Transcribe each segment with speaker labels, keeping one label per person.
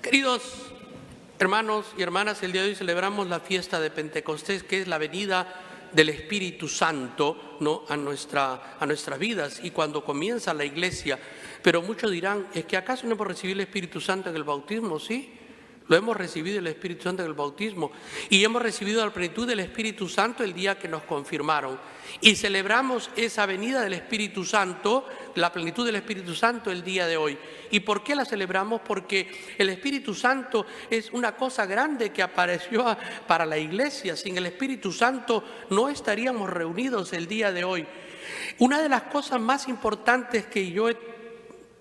Speaker 1: Queridos hermanos y hermanas, el día de hoy celebramos la fiesta de Pentecostés, que es la venida del Espíritu Santo, ¿no?, a nuestras vidas, y cuando comienza la iglesia. Pero muchos dirán, ¿es que acaso no hemos recibido el Espíritu Santo en el bautismo? Sí, lo hemos recibido el Espíritu Santo en el bautismo, y hemos recibido la plenitud del Espíritu Santo el día que nos confirmaron. Y celebramos esa venida del Espíritu Santo, la plenitud del Espíritu Santo, el día de hoy. ¿Y por qué la celebramos? Porque el Espíritu Santo es una cosa grande que apareció para la iglesia. Sin el Espíritu Santo no estaríamos reunidos el día de hoy. Una de las cosas más importantes que yo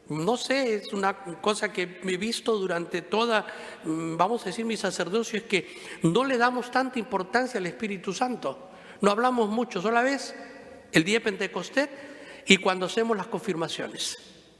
Speaker 1: no sé, es una cosa que he visto durante toda, vamos a decir, mi sacerdocio, es que no le damos tanta importancia al Espíritu Santo. No hablamos mucho, sola vez el día de Pentecostés y cuando hacemos las confirmaciones.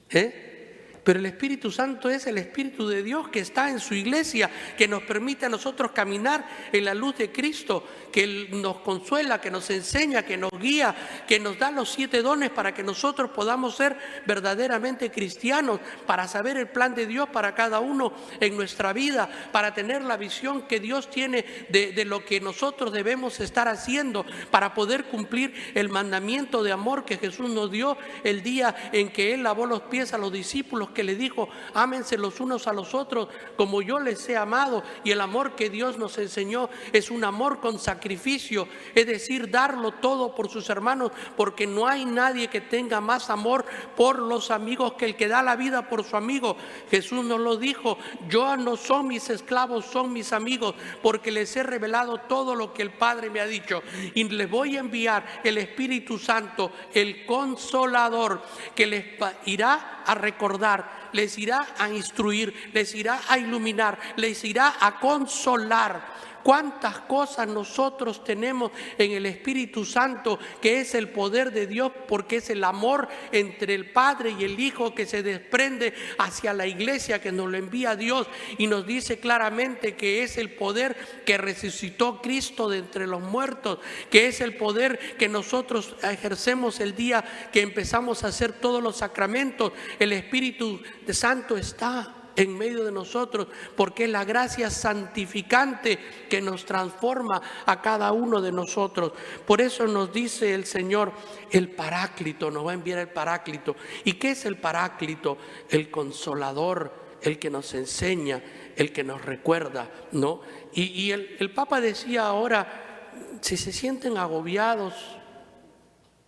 Speaker 1: Pero el Espíritu Santo es el Espíritu de Dios que está en su iglesia, que nos permite a nosotros caminar en la luz de Cristo, que nos consuela, que nos enseña, que nos guía, que nos da los 7 dones para que nosotros podamos ser verdaderamente cristianos, para saber el plan de Dios para cada uno en nuestra vida, para tener la visión que Dios tiene de lo que nosotros debemos estar haciendo, para poder cumplir el mandamiento de amor que Jesús nos dio el día en que Él lavó los pies a los discípulos, que le dijo, ámense los unos a los otros como yo les he amado. Y el amor que Dios nos enseñó es un amor con sacrificio, es decir, darlo todo por sus hermanos, porque no hay nadie que tenga más amor por los amigos que el que da la vida por su amigo. Jesús nos lo dijo, yo no son mis esclavos, son mis amigos, porque les he revelado todo lo que el Padre me ha dicho, y les voy a enviar el Espíritu Santo, el Consolador, que les irá a recordar, les irá a instruir, les irá a iluminar, les irá a consolar. Cuántas cosas nosotros tenemos en el Espíritu Santo, que es el poder de Dios, porque es el amor entre el Padre y el Hijo que se desprende hacia la iglesia, que nos lo envía Dios, y nos dice claramente que es el poder que resucitó Cristo de entre los muertos, que es el poder que nosotros ejercemos el día que empezamos a hacer todos los sacramentos. El Espíritu Santo está en medio de nosotros, porque es la gracia santificante que nos transforma a cada uno de nosotros. Por eso nos dice el Señor, el Paráclito, nos va a enviar el Paráclito. ¿Y qué es el Paráclito? El Consolador, el que nos enseña, el que nos recuerda, ¿no? Y el Papa decía ahora, si se sienten agobiados,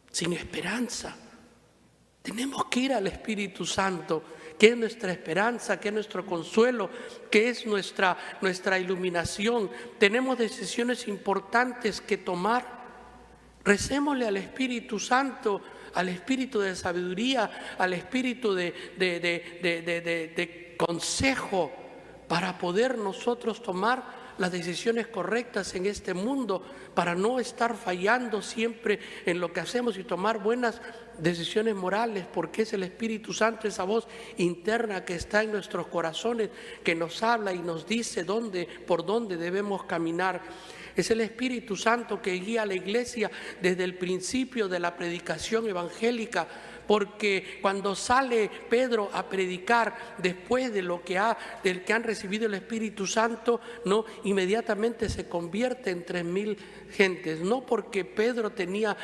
Speaker 1: sin esperanza, tenemos que ir al Espíritu Santo, que es nuestra esperanza, que es nuestro consuelo, que es nuestra iluminación. Tenemos decisiones importantes que tomar. Recémosle al Espíritu Santo, al Espíritu de sabiduría, al Espíritu de consejo, para poder nosotros tomar las decisiones correctas en este mundo, para no estar fallando siempre en lo que hacemos y tomar buenas decisiones morales, porque es el Espíritu Santo, esa voz interna que está en nuestros corazones, que nos habla y nos dice por dónde debemos caminar. Es el Espíritu Santo que guía a la iglesia desde el principio de la predicación evangélica, porque cuando sale Pedro a predicar después del que han recibido el Espíritu Santo, no, inmediatamente se convierte en 3,000 gentes, no porque Pedro tenía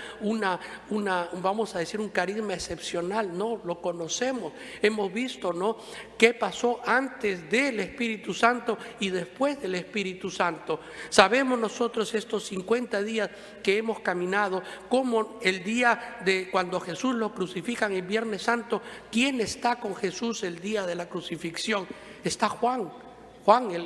Speaker 1: vamos a decir, un carisma excepcional, no, lo conocemos, hemos visto, ¿no?, qué pasó antes del Espíritu Santo y después del Espíritu Santo. Sabemos nosotros estos 50 días que hemos caminado, como el día de cuando Jesús lo crucifican, el Viernes Santo, ¿quién está con Jesús el día de la crucifixión? Está Juan,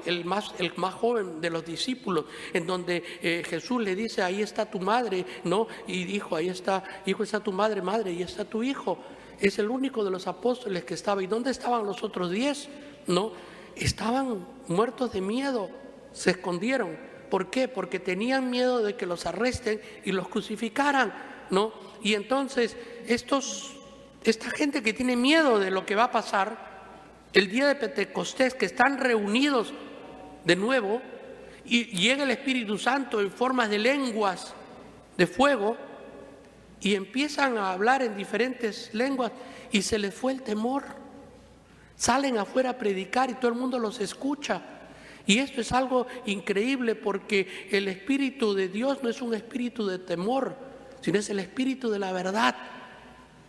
Speaker 1: el más joven de los discípulos, en donde Jesús le dice, ahí está tu madre, ¿no? Y dijo, ahí está, hijo, está tu madre, y está tu hijo. Es el único de los apóstoles que estaba. ¿Y dónde estaban los otros 10? ¿No? Estaban muertos de miedo, se escondieron. ¿Por qué? Porque tenían miedo de que los arresten y los crucificaran, ¿no? Y entonces esta gente que tiene miedo de lo que va a pasar el día de Pentecostés, que están reunidos de nuevo, y llega el Espíritu Santo en formas de lenguas de fuego, y empiezan a hablar en diferentes lenguas, y se les fue el temor. Salen afuera a predicar y todo el mundo los escucha. Y esto es algo increíble porque el Espíritu de Dios no es un espíritu de temor, sino es el Espíritu de la verdad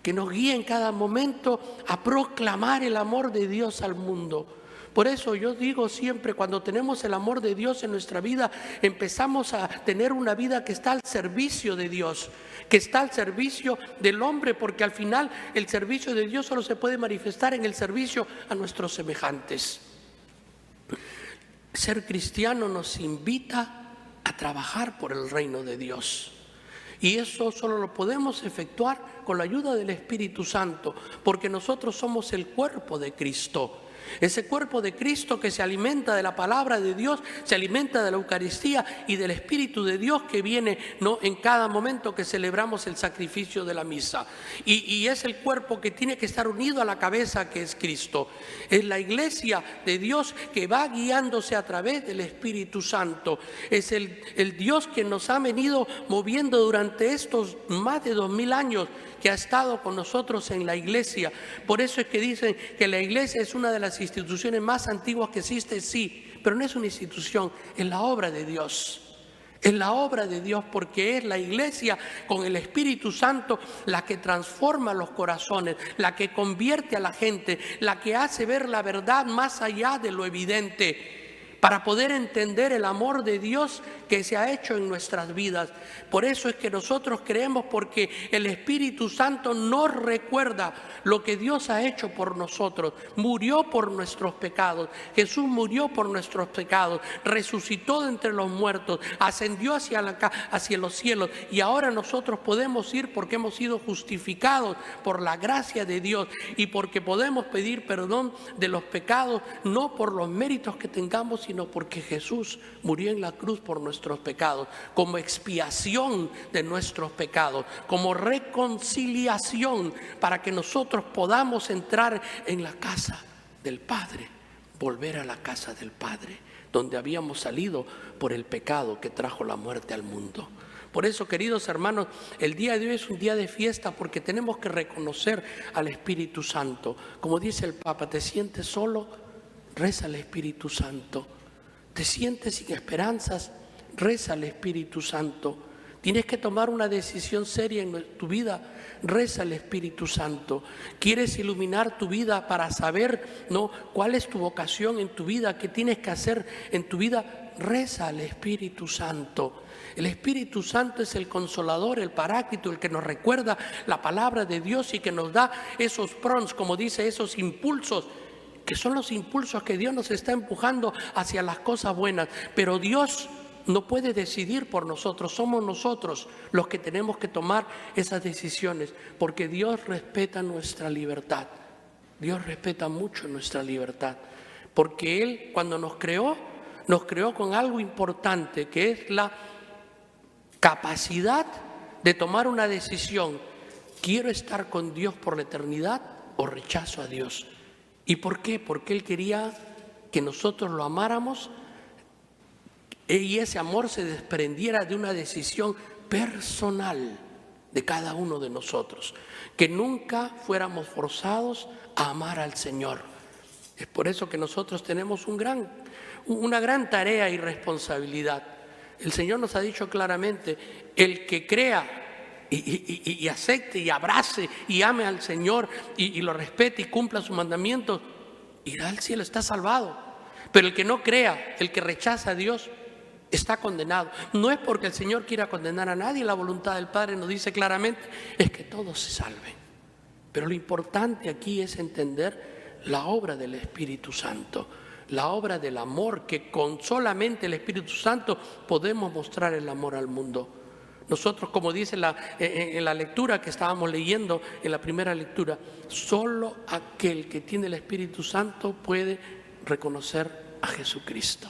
Speaker 1: que nos guía en cada momento a proclamar el amor de Dios al mundo. Por eso yo digo siempre, cuando tenemos el amor de Dios en nuestra vida, empezamos a tener una vida que está al servicio de Dios, que está al servicio del hombre, porque al final el servicio de Dios solo se puede manifestar en el servicio a nuestros semejantes. Ser cristiano nos invita a trabajar por el reino de Dios. Y eso solo lo podemos efectuar con la ayuda del Espíritu Santo, porque nosotros somos el cuerpo de Cristo. Ese cuerpo de Cristo que se alimenta de la palabra de Dios, se alimenta de la Eucaristía y del Espíritu de Dios que viene, ¿no?, en cada momento que celebramos el sacrificio de la misa. Y es el cuerpo que tiene que estar unido a la cabeza que es Cristo. Es la iglesia de Dios que va guiándose a través del Espíritu Santo. Es el Dios que nos ha venido moviendo durante estos más de 2000 años, que ha estado con nosotros en la iglesia. Por eso es que dicen que la iglesia es una de las instituciones más antiguas que existe, sí, pero no es una institución, es la obra de Dios. Es la obra de Dios, porque es la iglesia con el Espíritu Santo la que transforma los corazones, la que convierte a la gente, la que hace ver la verdad más allá de lo evidente, para poder entender el amor de Dios que se ha hecho en nuestras vidas. Por eso es que nosotros creemos, porque el Espíritu Santo nos recuerda lo que Dios ha hecho por nosotros. Murió por nuestros pecados. Jesús murió por nuestros pecados. Resucitó de entre los muertos. Ascendió hacia los cielos. Y ahora nosotros podemos ir porque hemos sido justificados por la gracia de Dios. Y porque podemos pedir perdón de los pecados, no por los méritos que tengamos, sino porque Jesús murió en la cruz por nuestros pecados, como expiación de nuestros pecados, como reconciliación para que nosotros podamos entrar en la casa del Padre, volver a la casa del Padre, donde habíamos salido por el pecado que trajo la muerte al mundo. Por eso, queridos hermanos, el día de hoy es un día de fiesta, porque tenemos que reconocer al Espíritu Santo. Como dice el Papa, ¿te sientes solo? Reza al Espíritu Santo. ¿Te sientes sin esperanzas? Reza al Espíritu Santo. Tienes que tomar una decisión seria en tu vida. Reza al Espíritu Santo. ¿Quieres iluminar tu vida para saber, ¿no?, cuál es tu vocación en tu vida? ¿Qué tienes que hacer en tu vida? Reza al Espíritu Santo. El Espíritu Santo es el consolador, el paráclito, el que nos recuerda la palabra de Dios y que nos da esos prompts, como dice, esos impulsos, que son los impulsos que Dios nos está empujando hacia las cosas buenas. Pero Dios no puede decidir por nosotros, somos nosotros los que tenemos que tomar esas decisiones, porque Dios respeta nuestra libertad. Dios respeta mucho nuestra libertad, porque Él, cuando nos creó con algo importante, que es la capacidad de tomar una decisión. ¿Quiero estar con Dios por la eternidad o rechazo a Dios? ¿Y por qué? Porque Él quería que nosotros lo amáramos y ese amor se desprendiera de una decisión personal de cada uno de nosotros, que nunca fuéramos forzados a amar al Señor. Es por eso que nosotros tenemos una gran tarea y responsabilidad. El Señor nos ha dicho claramente, el que crea y acepte y abrace y ame al Señor y lo respete y cumpla sus mandamientos, irá al cielo, está salvado. Pero el que no crea, el que rechaza a Dios, está condenado. No es porque el Señor quiera condenar a nadie, la voluntad del Padre nos dice claramente, es que todos se salven. Pero lo importante aquí es entender la obra del Espíritu Santo, la obra del amor, que con solamente el Espíritu Santo podemos mostrar el amor al mundo. Nosotros, como dice en la lectura que estábamos leyendo, en la primera lectura, solo aquel que tiene el Espíritu Santo puede reconocer a Jesucristo,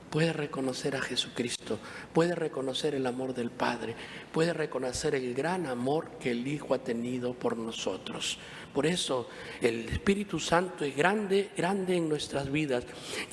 Speaker 1: puede reconocer a Jesucristo, puede reconocer el amor del Padre, puede reconocer el gran amor que el Hijo ha tenido por nosotros. Por eso el Espíritu Santo es grande, grande en nuestras vidas.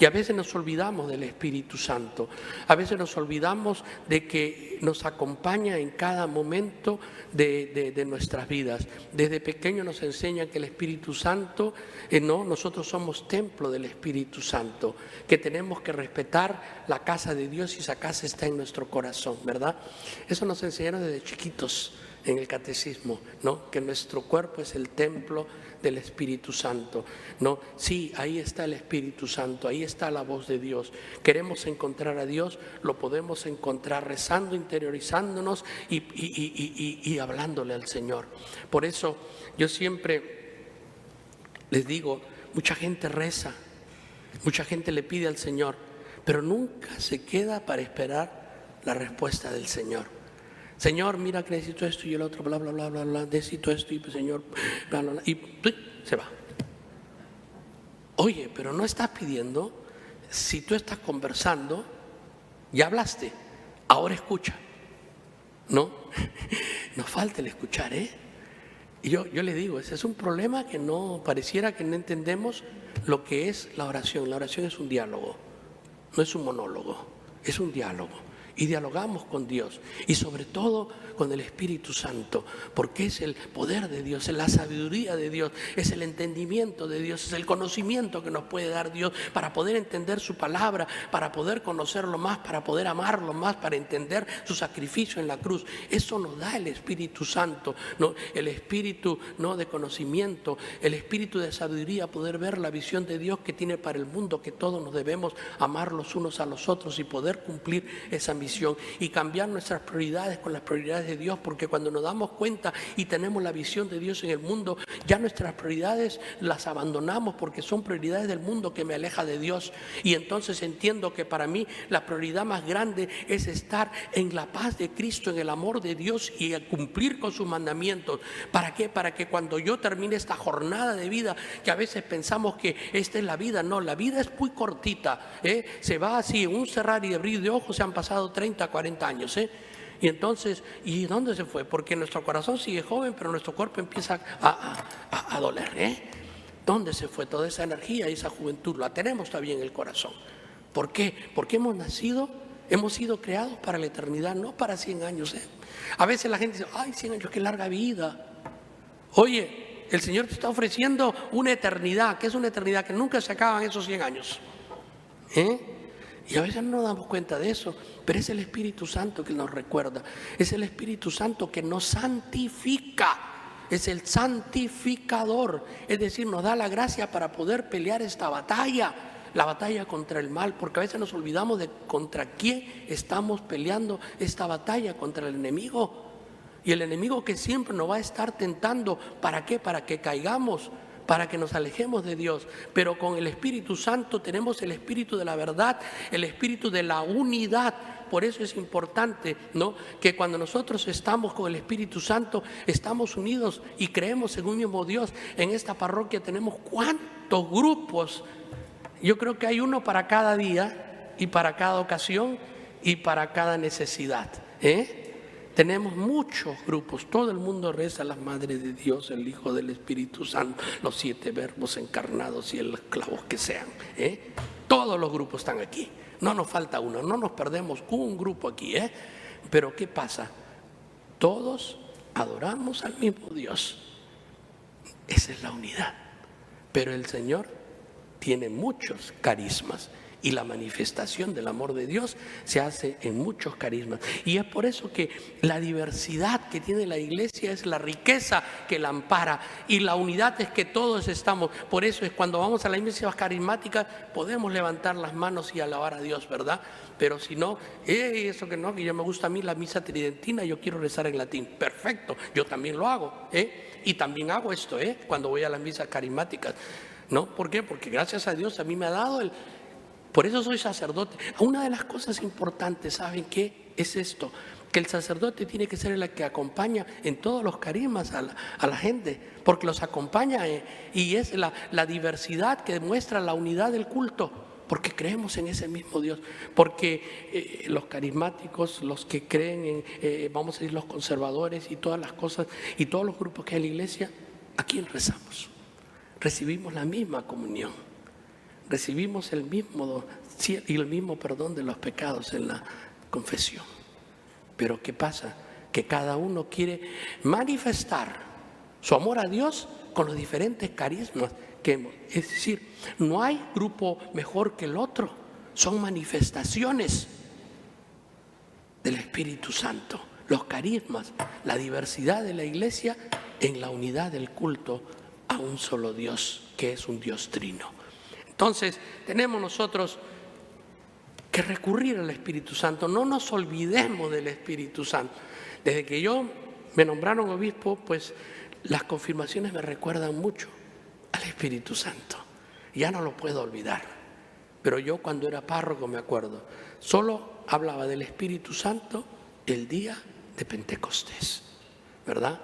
Speaker 1: Y a veces nos olvidamos del Espíritu Santo. A veces nos olvidamos de que nos acompaña en cada momento de nuestras vidas. Desde pequeño nos enseñan que el Espíritu Santo, nosotros somos templo del Espíritu Santo, que tenemos que respetar la casa de Dios y esa casa está en nuestro corazón, ¿verdad? Eso nos enseñaron desde chiquitos en el catecismo, ¿no? Que nuestro cuerpo es el templo del Espíritu Santo, ¿no? Sí, ahí está el Espíritu Santo, ahí está la voz de Dios. Queremos encontrar a Dios, lo podemos encontrar rezando, interiorizándonos y hablándole al Señor. Por eso yo siempre les digo, mucha gente reza, mucha gente le pide al Señor, pero nunca se queda para esperar la respuesta del Señor. Señor, mira que necesito esto y el otro, bla, bla, bla, bla, bla, necesito esto y pues, Señor, bla, bla, bla, y se va. Oye, pero no estás pidiendo, si tú estás conversando, ya hablaste, ahora escucha. No, nos falta el escuchar, ¿eh? Y yo le digo, ese es un problema que no, pareciera que no entendemos lo que es la oración. La oración es un diálogo, no es un monólogo, es un diálogo. Y dialogamos con Dios y sobre todo con el Espíritu Santo, porque es el poder de Dios, es la sabiduría de Dios, es el entendimiento de Dios, es el conocimiento que nos puede dar Dios para poder entender su palabra, para poder conocerlo más, para poder amarlo más, para entender su sacrificio en la cruz. Eso nos da el Espíritu Santo, ¿no? El Espíritu, ¿no?, de conocimiento, el Espíritu de sabiduría, poder ver la visión de Dios que tiene para el mundo, que todos nos debemos amar los unos a los otros y poder cumplir esa misión y cambiar nuestras prioridades con las prioridades de Dios, porque cuando nos damos cuenta y tenemos la visión de Dios en el mundo, ya nuestras prioridades las abandonamos porque son prioridades del mundo que me aleja de Dios, y entonces entiendo que para mí la prioridad más grande es estar en la paz de Cristo, en el amor de Dios y cumplir con sus mandamientos. ¿Para qué? Para que cuando yo termine esta jornada de vida, que a veces pensamos que esta es la vida, no, la vida es muy cortita, se va así, en un cerrar y abrir de ojos se han pasado 30, 40 años, Y entonces, ¿y dónde se fue? Porque nuestro corazón sigue joven, pero nuestro cuerpo empieza a doler, ¿Dónde se fue toda esa energía y esa juventud? La tenemos todavía en el corazón. ¿Por qué? Porque hemos sido creados para la eternidad, no para 100 años, A veces la gente dice, ay, 100 años, qué larga vida. Oye, el Señor te está ofreciendo una eternidad. ¿Qué es una eternidad? Que nunca se acaban esos 100 años, Y a veces no nos damos cuenta de eso, pero es el Espíritu Santo que nos recuerda, es el Espíritu Santo que nos santifica, es el santificador, es decir, nos da la gracia para poder pelear esta batalla, la batalla contra el mal, porque a veces nos olvidamos de contra quién estamos peleando esta batalla, contra el enemigo, y el enemigo que siempre nos va a estar tentando, ¿para qué? Para que caigamos, para que nos alejemos de Dios. Pero con el Espíritu Santo tenemos el Espíritu de la verdad, el Espíritu de la unidad. Por eso es importante, ¿no?, que cuando nosotros estamos con el Espíritu Santo, estamos unidos y creemos en un mismo Dios. En esta parroquia tenemos ¿cuántos grupos? Yo creo que hay uno para cada día y para cada ocasión y para cada necesidad, Tenemos muchos grupos, todo el mundo reza a la Madre de Dios, el Hijo del Espíritu Santo, los 7 verbos encarnados y los clavos que sean, Todos los grupos están aquí, no nos falta uno, no nos perdemos un grupo aquí, Pero ¿qué pasa? Todos adoramos al mismo Dios, esa es la unidad, pero el Señor tiene muchos carismas. Y la manifestación del amor de Dios se hace en muchos carismas. Y es por eso que la diversidad que tiene la iglesia es la riqueza que la ampara. Y la unidad es que todos estamos. Por eso es cuando vamos a las iglesias carismáticas podemos levantar las manos y alabar a Dios, ¿verdad? Pero si no, eso que no, que yo me gusta a mí la misa tridentina, yo quiero rezar en latín. Perfecto, yo también lo hago, Y también hago esto, cuando voy a las misas carismáticas. ¿No? ¿Por qué? Porque gracias a Dios a mí me ha dado Por eso soy sacerdote. Una de las cosas importantes, ¿saben qué? Es esto, que el sacerdote tiene que ser el que acompaña en todos los carismas a la gente, porque los acompaña y es la diversidad que demuestra la unidad del culto, porque creemos en ese mismo Dios, porque los carismáticos, los que creen en, vamos a decir, los conservadores y todas las cosas y todos los grupos que hay en la iglesia, ¿A quién rezamos? Recibimos la misma comunión, recibimos el mismo perdón de los pecados en la confesión. Pero ¿qué pasa? Que cada uno quiere manifestar su amor a Dios con los diferentes carismas que hemos. Es decir, no hay grupo mejor que el otro, son manifestaciones del Espíritu Santo. Los carismas, la diversidad de la iglesia en la unidad del culto a un solo Dios, que es un Dios trino. Entonces, tenemos nosotros que recurrir al Espíritu Santo. No nos olvidemos del Espíritu Santo. Desde que me nombraron obispo, pues las confirmaciones me recuerdan mucho al Espíritu Santo. Ya no lo puedo olvidar. Pero yo cuando era párroco me acuerdo, solo hablaba del Espíritu Santo el día de Pentecostés, ¿verdad?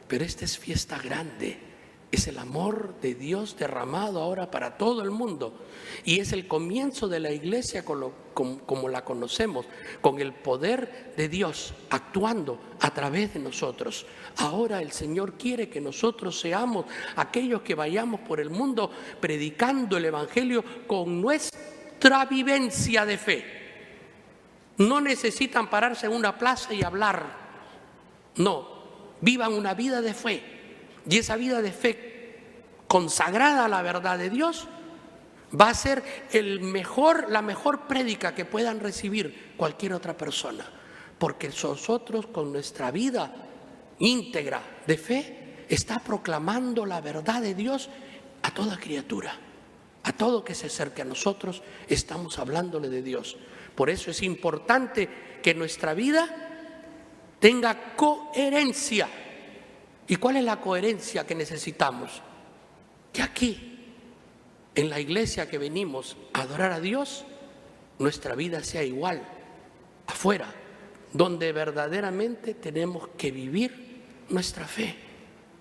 Speaker 1: Pero esta es fiesta grande. Es el amor de Dios derramado ahora para todo el mundo. Y es el comienzo de la iglesia como la conocemos, con el poder de Dios actuando a través de nosotros. Ahora el Señor quiere que nosotros seamos aquellos que vayamos por el mundo predicando el Evangelio con nuestra vivencia de fe. No necesitan pararse en una plaza y hablar. No, vivan una vida de fe. Y esa vida de fe consagrada a la verdad de Dios va a ser la mejor prédica que puedan recibir cualquier otra persona. Porque nosotros con nuestra vida íntegra de fe está proclamando la verdad de Dios a toda criatura. A todo que se acerque a nosotros estamos hablándole de Dios. Por eso es importante que nuestra vida tenga coherencia. ¿Y cuál es la coherencia que necesitamos? Que aquí, en la iglesia que venimos a adorar a Dios, nuestra vida sea igual afuera, donde verdaderamente tenemos que vivir nuestra fe,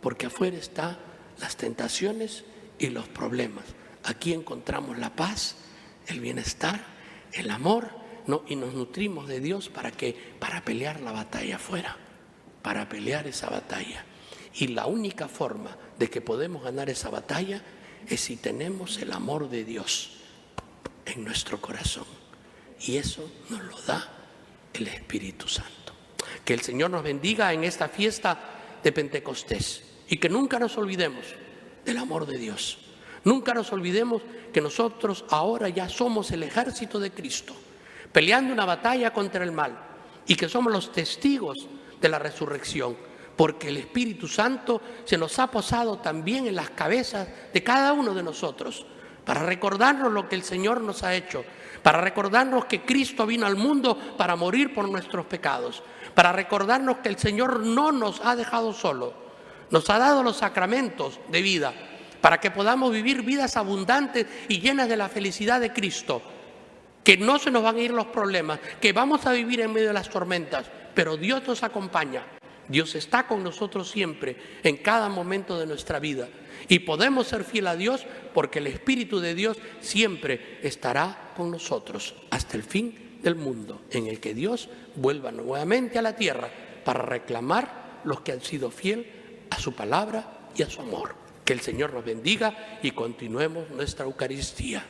Speaker 1: porque afuera están las tentaciones y los problemas. Aquí encontramos la paz, el bienestar, el amor, ¿no? Y nos nutrimos de Dios para pelear la batalla afuera, para pelear esa batalla. Y la única forma de que podemos ganar esa batalla es si tenemos el amor de Dios en nuestro corazón. Y eso nos lo da el Espíritu Santo. Que el Señor nos bendiga en esta fiesta de Pentecostés y que nunca nos olvidemos del amor de Dios. Nunca nos olvidemos que nosotros ahora ya somos el ejército de Cristo, peleando una batalla contra el mal y que somos los testigos de la resurrección. Porque el Espíritu Santo se nos ha posado también en las cabezas de cada uno de nosotros, para recordarnos lo que el Señor nos ha hecho, para recordarnos que Cristo vino al mundo para morir por nuestros pecados, para recordarnos que el Señor no nos ha dejado solos, nos ha dado los sacramentos de vida, para que podamos vivir vidas abundantes y llenas de la felicidad de Cristo, que no se nos van a ir los problemas, que vamos a vivir en medio de las tormentas, pero Dios nos acompaña. Dios está con nosotros siempre, en cada momento de nuestra vida. Y podemos ser fieles a Dios porque el Espíritu de Dios siempre estará con nosotros hasta el fin del mundo, en el que Dios vuelva nuevamente a la tierra para reclamar los que han sido fieles a su palabra y a su amor. Que el Señor nos bendiga y continuemos nuestra Eucaristía.